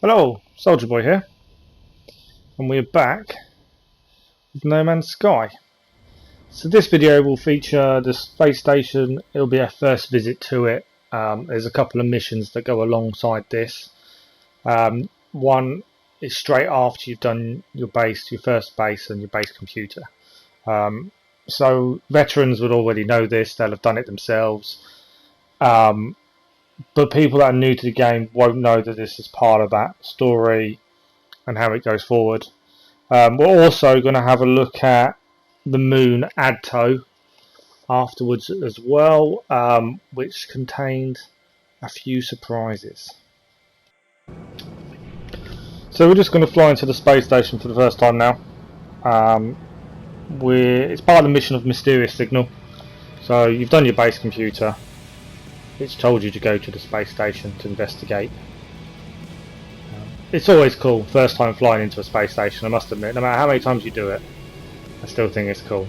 Hello, Soldier Boy here, and we're back with No Man's Sky. So this video will feature the space station. It'll be our first visit to it. There's a couple of missions that go alongside this. One is straight after you've done your base, your first base and your base computer. So veterans would already know this, they'll have done it themselves. But people that are new to the game won't know that this is part of that story and how it goes forward. We're also going to have a look at the moon Adto afterwards as well, which contained a few surprises. So we're just going to fly into the space station for the first time now. It's part of the mission of Mysterious Signal. So you've done your base computer. It's told you to go to the space station to investigate. It's always cool, first time flying into a space station, I must admit. No matter how many times you do it, I still think it's cool.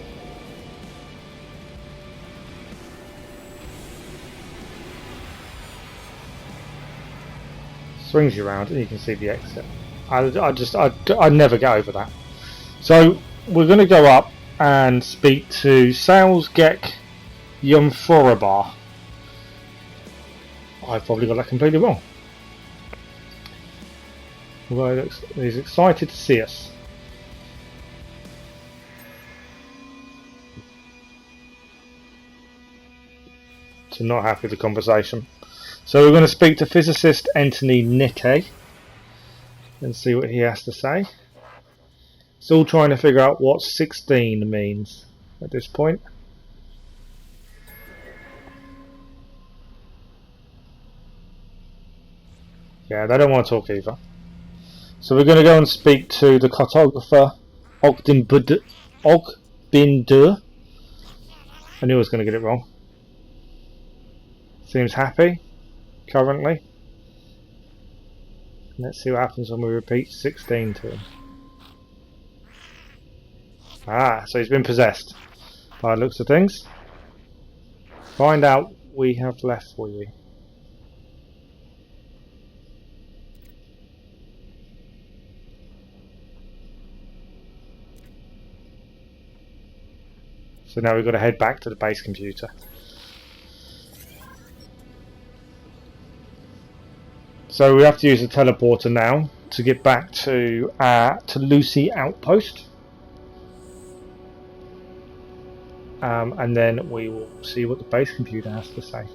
Swings you around and you can see the exit. I never get over that. So we're going to go up and speak to Salzgek Yumforabar. I've probably got that completely wrong. Although he's excited to see us. So not happy with the conversation. So we're going to speak to physicist Anthony Nikke and see what he has to say. Still trying to figure out what 16 means at this point. Yeah, they don't want to talk either. So we're going to go and speak to the cartographer Ogbindur. I knew I was going to get it wrong. Seems happy currently. Let's see what happens when we repeat 16 to him. So he's been possessed by the looks of things. Find out what we have left for you. So now we've got to head back to the base computer. So we have to use the teleporter now to get back to Lucy outpost. And then we will see what the base computer has to say.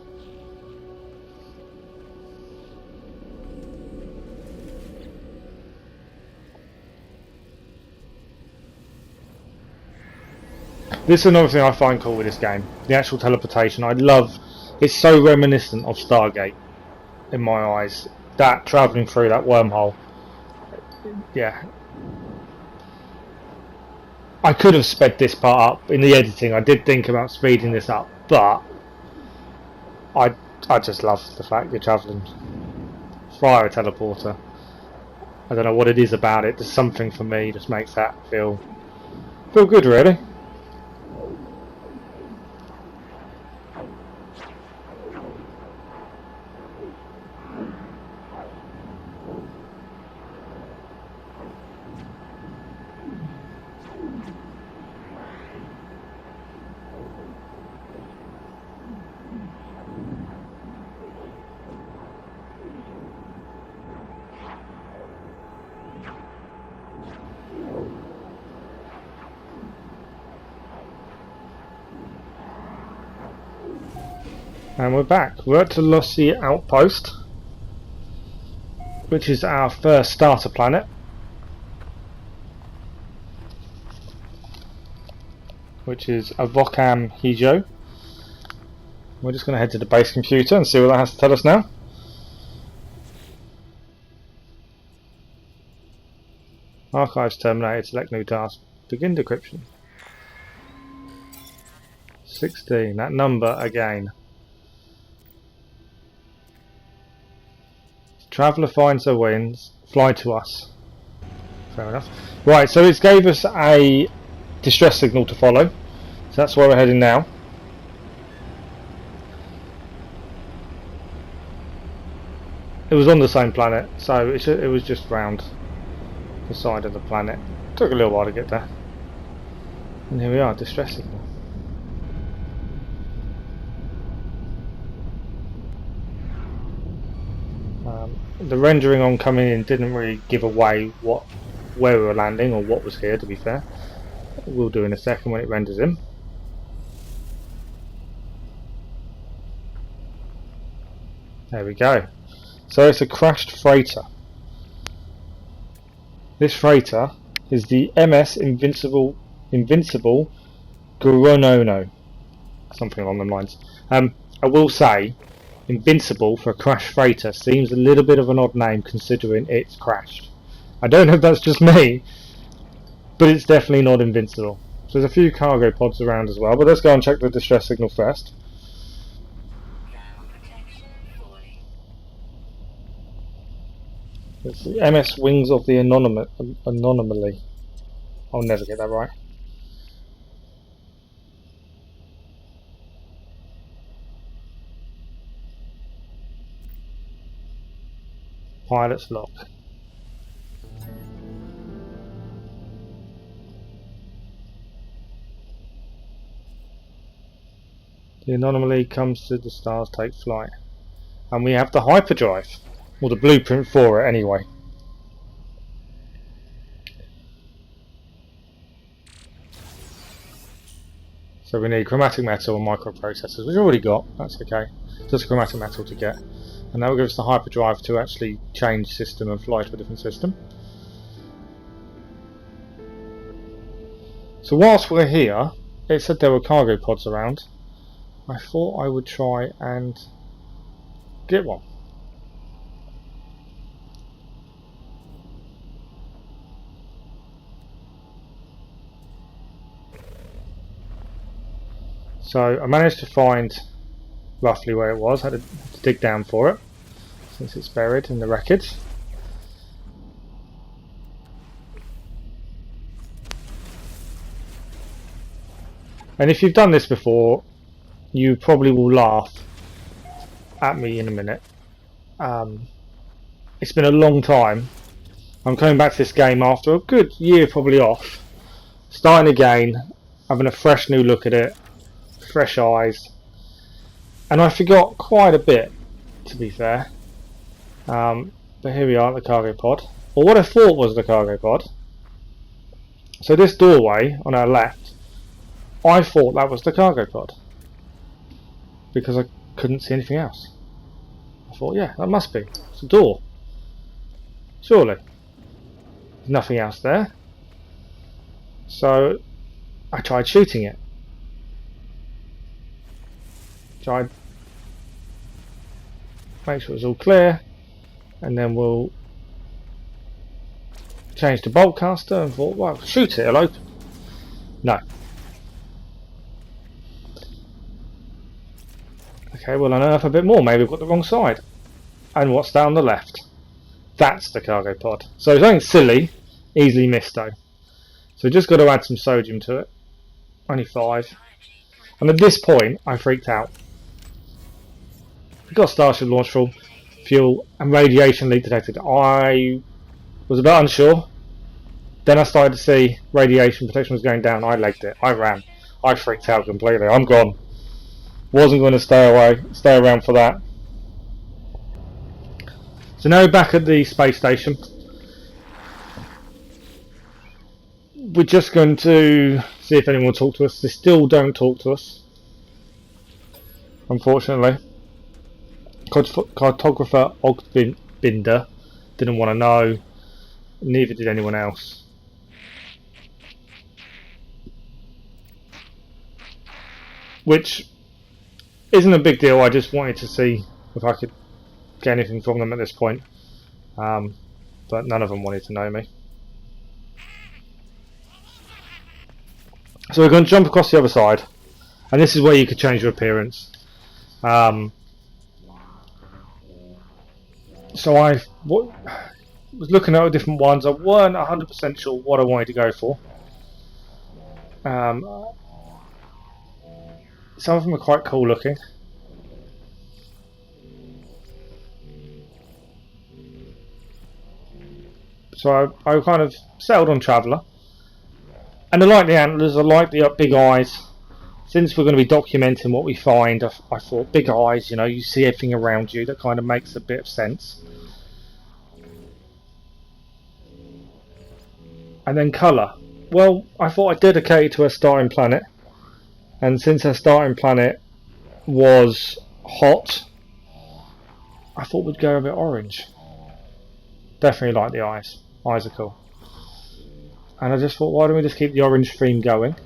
This is another thing I find cool with this game. The actual teleportation. It's so reminiscent of Stargate in my eyes. That travelling through that wormhole. Yeah. I could have sped this part up in the editing. I did think about speeding this up, but I just love the fact you're travelling via a teleporter. I don't know what it is about it. There's something for me just makes that feel good, really. And we're back. We're at the Lucy outpost, which is our first starter planet. Which is Avokam Hijo. We're just going to head to the base computer and see what that has to tell us now. Archives terminated, select new task, begin decryption. 16, that number again. Traveller finds her wins, fly to us. Fair enough. Right, so it gave us a distress signal to follow. So that's where we're heading now. It was on the same planet, so it was just round the side of the planet. Took a little while to get there. And here we are, distress signal. The rendering on coming in didn't really give away where we were landing or what was here, to be fair. We'll do in a second when it renders in. There we go. So it's a crashed freighter. This freighter is the MS Invincible Guronono, something along the lines. I will say, Invincible for a crashed freighter seems a little bit of an odd name considering it's crashed. I don't know if that's just me, but it's definitely not invincible. So there's a few cargo pods around as well, but let's go and check the distress signal first. It's the MS Wings of the Anomaly. I'll never get that right. Pilot's log. The anomaly comes to the stars, take flight. And we have the hyperdrive, or the blueprint for it anyway. So we need chromatic metal and microprocessors, which we've already got, that's okay. Just chromatic metal to get. And that will give us the hyperdrive to actually change system and fly to a different system. So whilst we're here, it said there were cargo pods around. I thought I would try and get one. So I managed to find roughly where it was. I had to dig down for it since it's buried in the wreckage. And if you've done this before, you probably will laugh at me in a minute. It's been a long time. I'm coming back to this game after a good year probably off, starting again, having a fresh new look at it, fresh eyes, and I forgot quite a bit, to be fair. But here we are at the cargo pod, or what I thought was the cargo pod. So this doorway on our left, I thought that was the cargo pod because I couldn't see anything else. I thought, yeah, that must be. It's a door. Surely. There's nothing else there. So I tried shooting it. Tried make sure it's all clear, and then we'll change to bolt caster and thought, well, shoot it, it'll open. No. Okay, we'll unearth a bit more. Maybe we've got the wrong side. And what's down the left? That's the cargo pod. So something silly, easily missed though. So we've just got to add some sodium to it. Only 5. And at this point, I freaked out. We've got Starship launch fuel and radiation leak detected. I was a bit unsure. Then I started to see radiation protection was going down. I legged it. I ran. I freaked out completely. I'm gone. Wasn't going to stay around for that. So now we're back at the space station. We're just going to see if anyone will talk to us. They still don't talk to us, unfortunately. Cartographer Ogbinder didn't want to know. Neither did anyone else. Which isn't a big deal. I just wanted to see if I could get anything from them at this point, but none of them wanted to know me. So we're going to jump across the other side, and this is where you could change your appearance. So I was looking at different ones. I weren't 100% sure what I wanted to go for. Some of them are quite cool looking. So I kind of settled on Traveller. And I like the antlers, I like the big eyes. Since we're going to be documenting what we find, I thought big eyes, you know, you see everything around you, that kind of makes a bit of sense. And then colour. Well, I thought I'd dedicate it to her starting planet. And since her starting planet was hot, I thought we'd go a bit orange. Definitely like the eyes. Eyes are cool. And I just thought, why don't we just keep the orange theme going?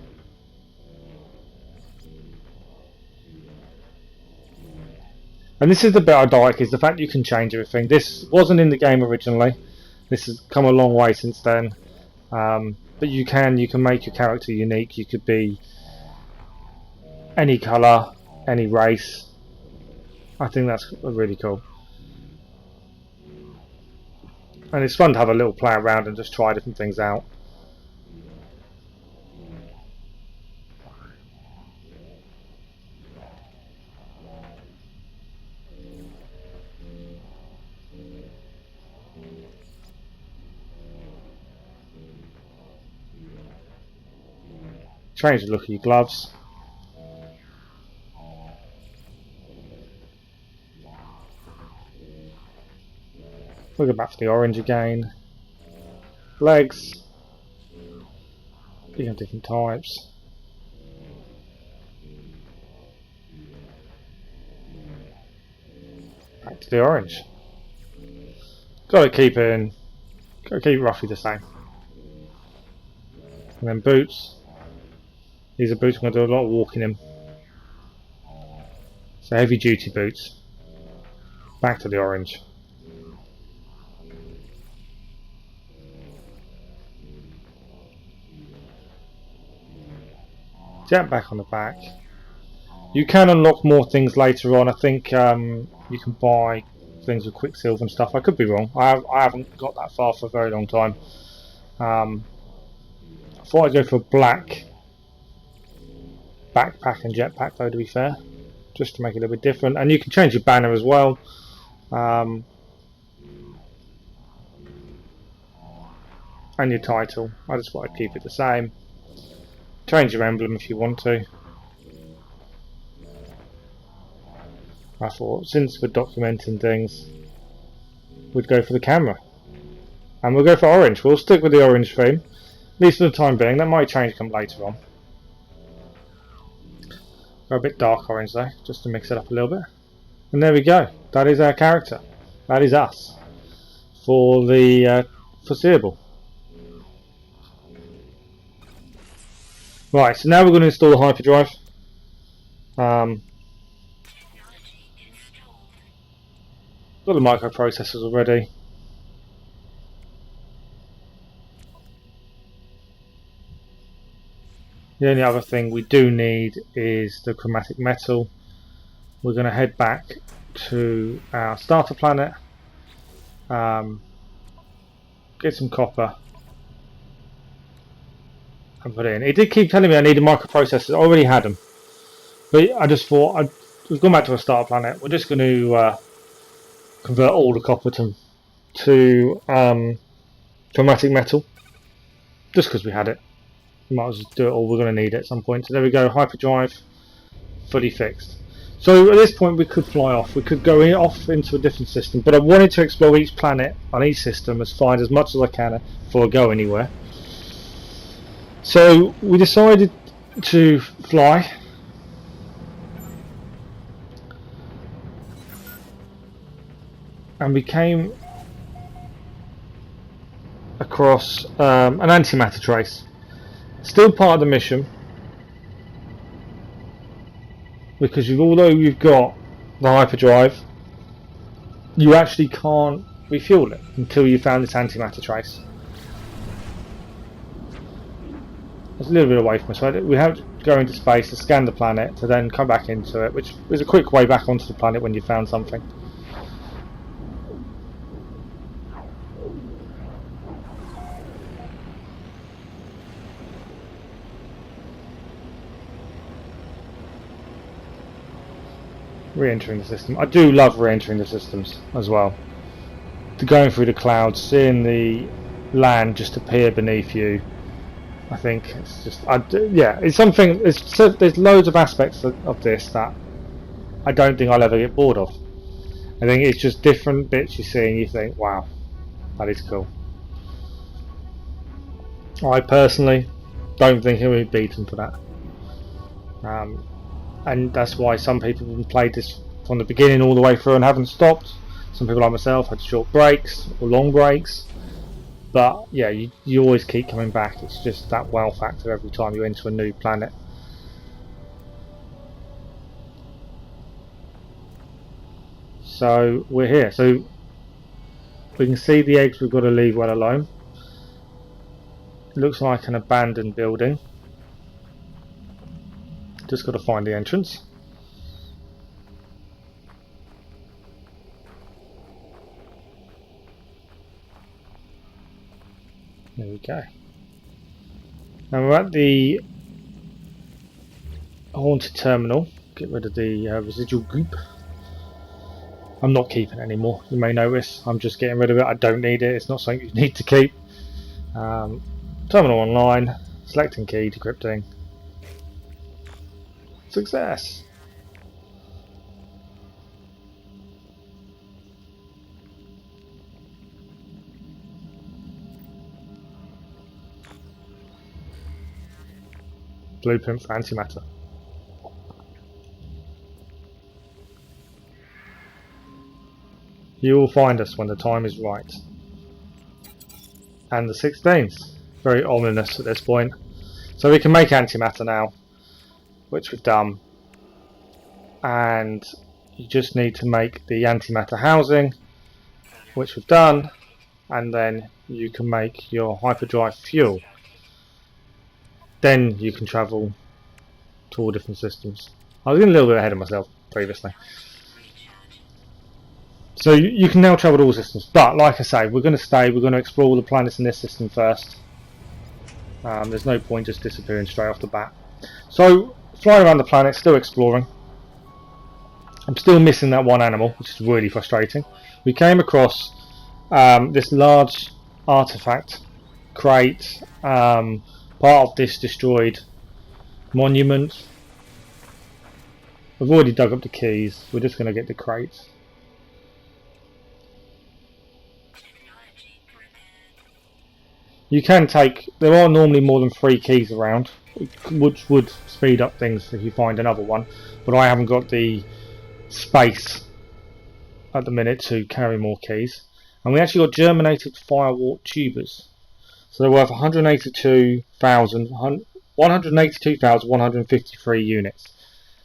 And this is the bit I like, is the fact you can change everything. This wasn't in the game originally. This has come a long way since then. But you can make your character unique. You could be any colour, any race. I think that's really cool. And it's fun to have a little play around and just try different things out. Change the look of your gloves. We'll go back to the orange again. Legs. You have different types. Back to the orange. Got to keep it roughly the same. And then boots. These are boots I'm going to do a lot of walking in. So heavy duty boots. Back to the orange. Jetpack on the back. You can unlock more things later on. I think you can buy things with Quicksilver and stuff. I could be wrong. I haven't got that far for a very long time. I thought I'd go for a black backpack and jetpack though, to be fair, just to make it a little bit different. And you can change your banner as well. And your title. I just want to keep it the same. Change your emblem if you want to. I thought, since we're documenting things, we'd go for the camera. And we'll go for orange. We'll stick with the orange theme, at least for the time being. That might change come later on. Go a bit dark orange though, just to mix it up a little bit. And there we go. That is our character. That is us. For the foreseeable. Right, so now we're going to install the hyperdrive. Got the microprocessors already. The only other thing we do need is the chromatic metal. We're going to head back to our starter planet, get some copper and put it in. It did keep telling me I needed microprocessors. I already had them, but I just thought we've gone back to a starter planet. We're just going to convert all the copper to chromatic metal, just because we had it. We might as well do it all. We're going to need it at some point. So there we go, hyperdrive fully fixed. So at this point we could fly off. We could go off into a different system, but I wanted to explore each planet on each system find as much as I can before I go anywhere. So we decided to fly. And we came across an antimatter trace. Still part of the mission, because although you've got the hyperdrive, you actually can't refuel it until you found this antimatter trace. It's a little bit away from us, so we have to go into space to scan the planet to then come back into it, which is a quick way back onto the planet when you found something. Re-entering the system. I do love re-entering the systems as well. Going through the clouds, seeing the land just appear beneath you. I think it's just, yeah, it's something. There's loads of aspects of this that I don't think I'll ever get bored of. I think it's just different bits you see and you think, wow, that is cool. I personally don't think he'll be beaten for that. And that's why some people have played this from the beginning all the way through and haven't stopped. Some people like myself had short breaks or long breaks. But yeah, you always keep coming back. It's just that wow factor every time you enter a new planet. So we're here. So we can see the eggs we've got to leave well alone. It looks like an abandoned building. Just got to find the entrance. There we go. Now we're at the haunted terminal. Get rid of the residual goop. I'm not keeping it anymore. You may notice I'm just getting rid of it. I don't need it. It's not something you need to keep. Terminal online. Selecting key. Decrypting. Success. Blueprint for antimatter. You will find us when the time is right. And the 16th. Very ominous at this point. So we can make antimatter now, which we've done. And you just need to make the antimatter housing, which we've done. And then you can make your hyperdrive fuel. Then you can travel to all different systems. I was getting a little bit ahead of myself previously. So you can now travel to all systems, but like I say, we're going to explore all the planets in this system first. There's no point just disappearing straight off the bat. So, flying around the planet, still exploring. I'm still missing that one animal, which is really frustrating. We came across this large artifact crate, part of this destroyed monument. We've already dug up the keys, we're just going to get the crates. You can take, there are normally more than 3 keys around, which would speed up things if you find another one, but I haven't got the space at the minute to carry more keys. And we actually got germinated firewall tubers. So they're worth 182,153 units.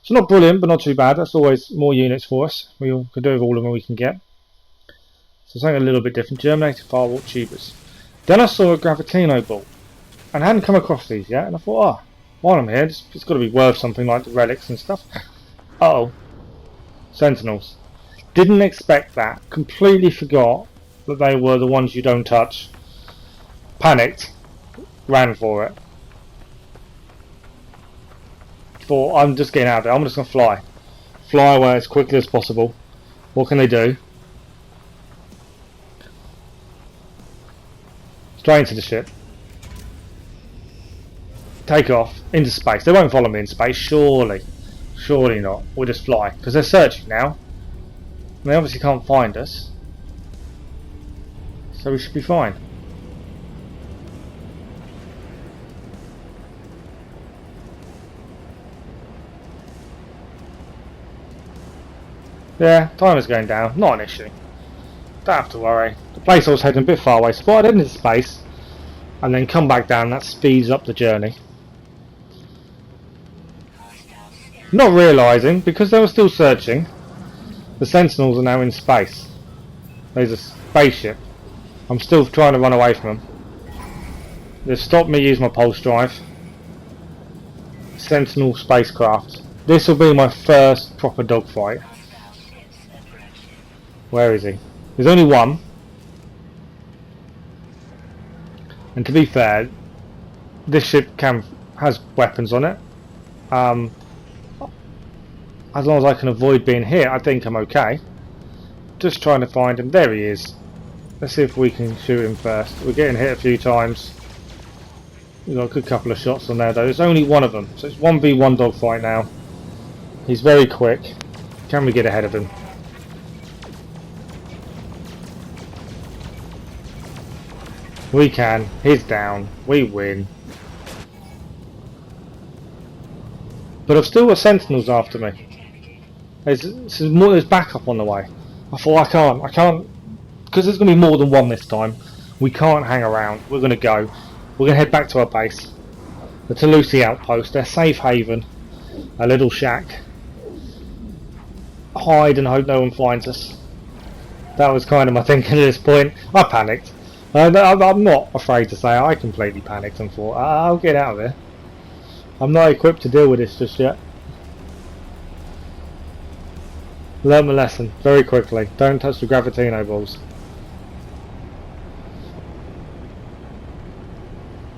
So not brilliant, but not too bad. That's always more units for us. We can do with all of them we can get. So something a little bit different. Germinated firewall tubers. Then I saw a Gravitino ball, and I hadn't come across these yet, and I thought, oh, while I'm here, it's got to be worth something like the relics and stuff. Uh-oh. Sentinels. Didn't expect that. Completely forgot that they were the ones you don't touch. Panicked. Ran for it. Thought, I'm just getting out of there. I'm just going to fly. Fly away as quickly as possible. What can they do? Straight into the ship. Take off into space. They won't follow me in space, surely. Surely not. We'll just fly. Because they're searching now. And they obviously can't find us. So we should be fine. Yeah, time is going down. Not an issue. Don't have to worry. The place I was heading a bit far away, so I thought I'd head into space and then come back down. That speeds up the journey. Not realising, because they were still searching, the sentinels are now in space. There's a spaceship. I'm still trying to run away from them. They've stopped me using my pulse drive. Sentinel spacecraft. This will be my first proper dogfight. Where is he? There's only one. And to be fair, this ship has weapons on it. As long as I can avoid being hit, I think I'm okay. Just trying to find him. There he is. Let's see if we can shoot him first. We're getting hit a few times. We've got a good couple of shots on there though. There's only one of them, so it's 1v1 dogfight now. He's very quick. Can we get ahead of him? We can. He's down. We win. But I've still got sentinels after me. There's backup on the way. I thought I can't, because there's going to be more than one this time. We can't hang around. We're going to go. We're going to head back to our base. The Toulouse outpost, their safe haven. A little shack. Hide and hope no one finds us. That was kind of my thinking at this point. I panicked. I'm not afraid to say I completely panicked and thought, I'll get out of here. I'm not equipped to deal with this just yet. Learn my lesson very quickly. Don't touch the Gravitino balls.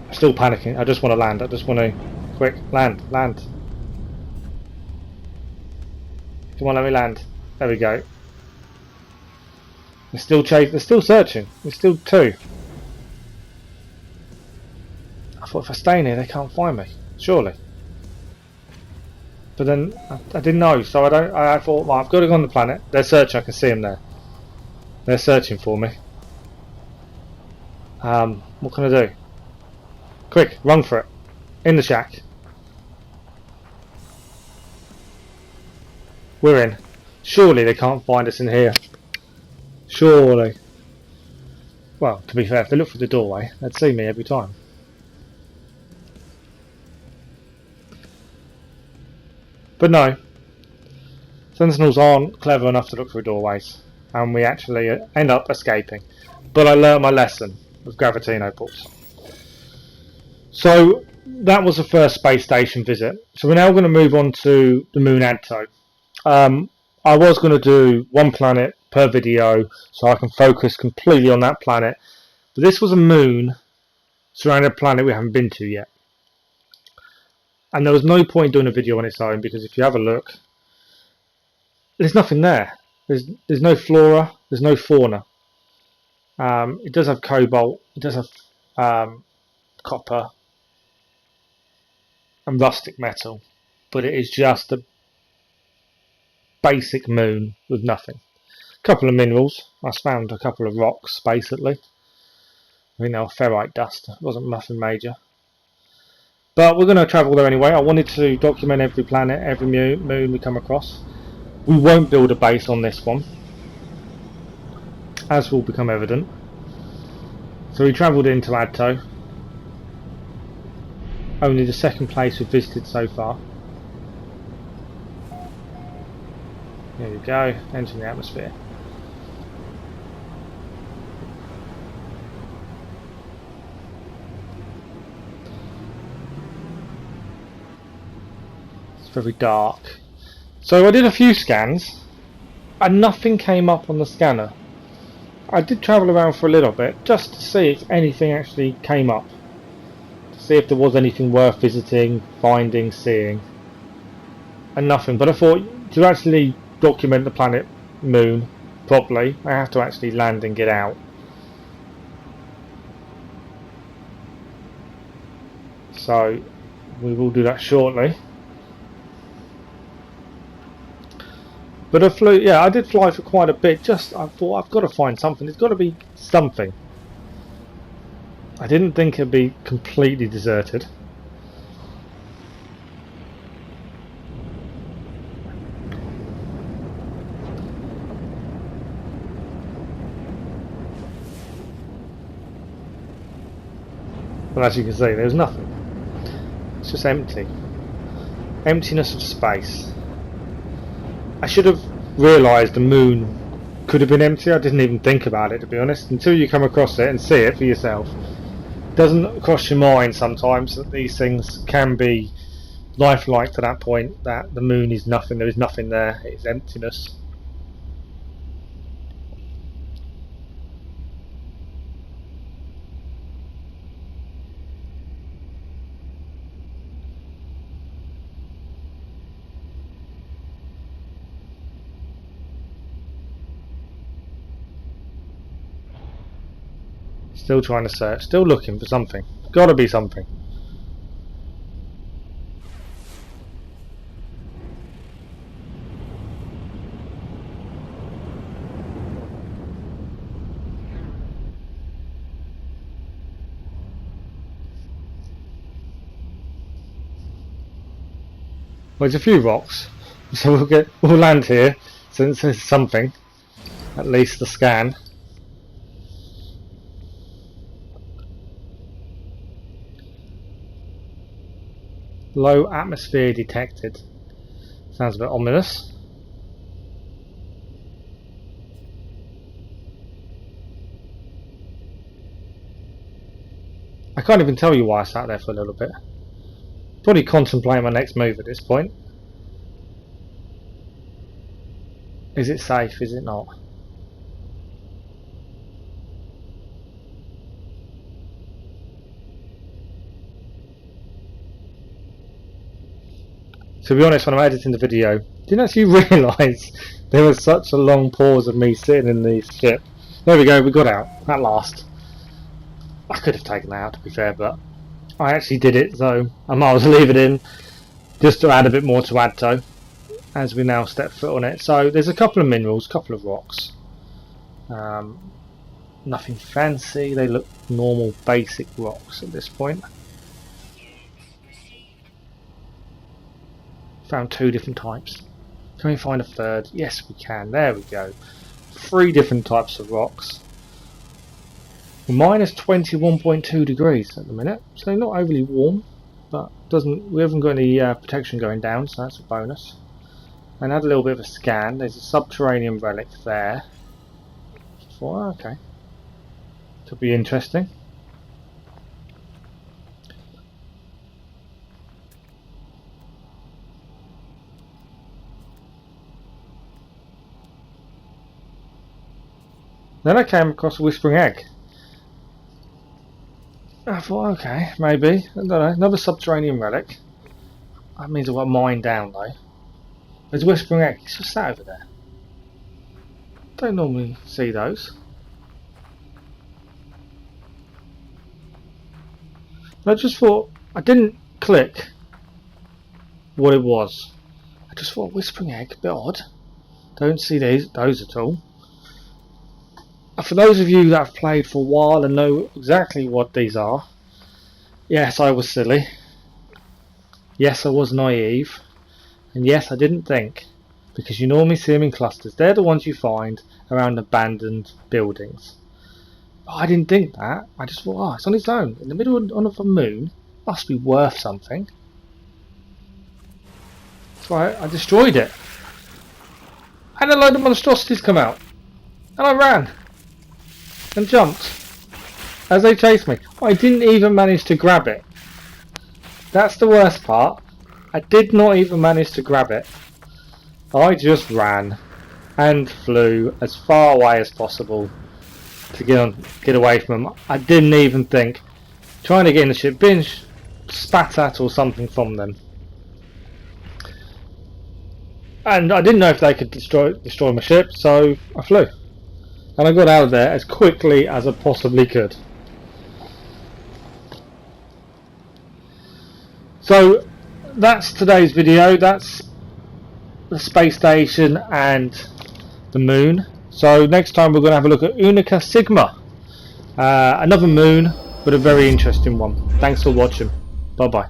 I'm still panicking. I just want to land. I just want to... Quick, land. Come on, let me land. There we go. They're still chasing. They're still searching. There's still two. I thought if I stay in here, they can't find me. Surely. But then I didn't know, so I thought, well, I've got to go on the planet. They're searching. I can see them there. They're searching for me. What can I do? Quick, run for it. In the shack. We're in. Surely they can't find us in here. Surely. Well, to be fair, if they look through the doorway, they'd see me every time. But no, sentinels aren't clever enough to look through doorways, and we actually end up escaping. But I learnt my lesson with Gravitino ports. So that was the first space station visit. So we're now going to move on to the moon Adto. I was going to do one planet per video, so I can focus completely on that planet. But this was a moon surrounding a planet we haven't been to yet. And there was no point doing a video on its own, because if you have a look, there's nothing there. There's no flora, there's no fauna. It does have cobalt, it does have copper and rustic metal, but it is just a basic moon with nothing. A couple of minerals. I found a couple of rocks, basically. I think they were ferrite dust. It wasn't nothing major. But we're going to travel there anyway. I wanted to document every planet, every moon we come across. We won't build a base on this one, as will become evident. So we travelled into Adto. Only the second place we've visited so far. There we go, entering the atmosphere. Very dark. So I did a few scans and nothing came up on the scanner. I did travel around for a little bit just to see if anything actually came up, to see if there was anything worth visiting, finding, seeing, and nothing. But I thought, to actually document the planet moon properly, I have to actually land and get out. So we will do that shortly. But I did fly for quite a bit. I thought, I've got to find something. There's got to be something. I didn't think it'd be completely deserted. But as you can see, there's nothing. It's just empty. Emptiness of space. I should have realised the moon could have been empty. I didn't even think about it, to be honest, until you come across it and see it for yourself. It doesn't cross your mind sometimes that these things can be lifelike to that point, that the moon is nothing, there is nothing there, it's emptiness. Still trying to search, still looking for something. Gotta be something. Well, there's a few rocks, so we'll land here since there's something. At least the scan. Low atmosphere detected. Sounds a bit ominous. I can't even tell you why I sat there for a little bit. Probably contemplating my next move at this point. Is it safe? Is it not? To be honest, when I'm editing the video, didn't actually realise there was such a long pause of me sitting in the ship. There we go, we got out at last. I could have taken that out, to be fair, but I actually did it, so I might as well leave it in just to add a bit more to Adto as we now step foot on it. So there's a couple of minerals, couple of rocks. Nothing fancy, they look normal basic rocks at this point. Found 2 different types. Can we find a third? Yes we can, there we go. 3 different types of rocks. Minus 21.2 degrees at the minute, so not overly warm, but we haven't got any protection going down, so that's a bonus. And had a little bit of a scan. There's a subterranean relic there. Oh, okay, could be interesting. Then I came across a whispering egg. I thought, okay, maybe, I don't know, another subterranean relic. That means I've got mine down though. There's a whispering egg, it's just sat over there. Don't normally see those. I just thought, I didn't click what it was. I just thought, whispering egg, a bit odd. Don't see those at all. For those of you that have played for a while and know exactly what these are, yes, I was silly. Yes, I was naive. And yes, I didn't think. Because you normally see them in clusters. They're the ones you find around abandoned buildings. But I didn't think that. I just thought, oh, it's on its own. In the middle of a moon. Must be worth something. So I destroyed it. And a load of monstrosities come out. And I ran. And jumped as they chased me. I didn't even manage to grab it. That's the worst part. I did not even manage to grab it. I just ran and flew as far away as possible to get away from them. I didn't even think. Trying to get in the ship, being spat at or something from them. And I didn't know if they could destroy my ship, so I flew. And I got out of there as quickly as I possibly could. So that's today's video. That's the space station and the moon. So next time we're going to have a look at Unica Sigma. Another moon, but a very interesting one. Thanks for watching. Bye bye.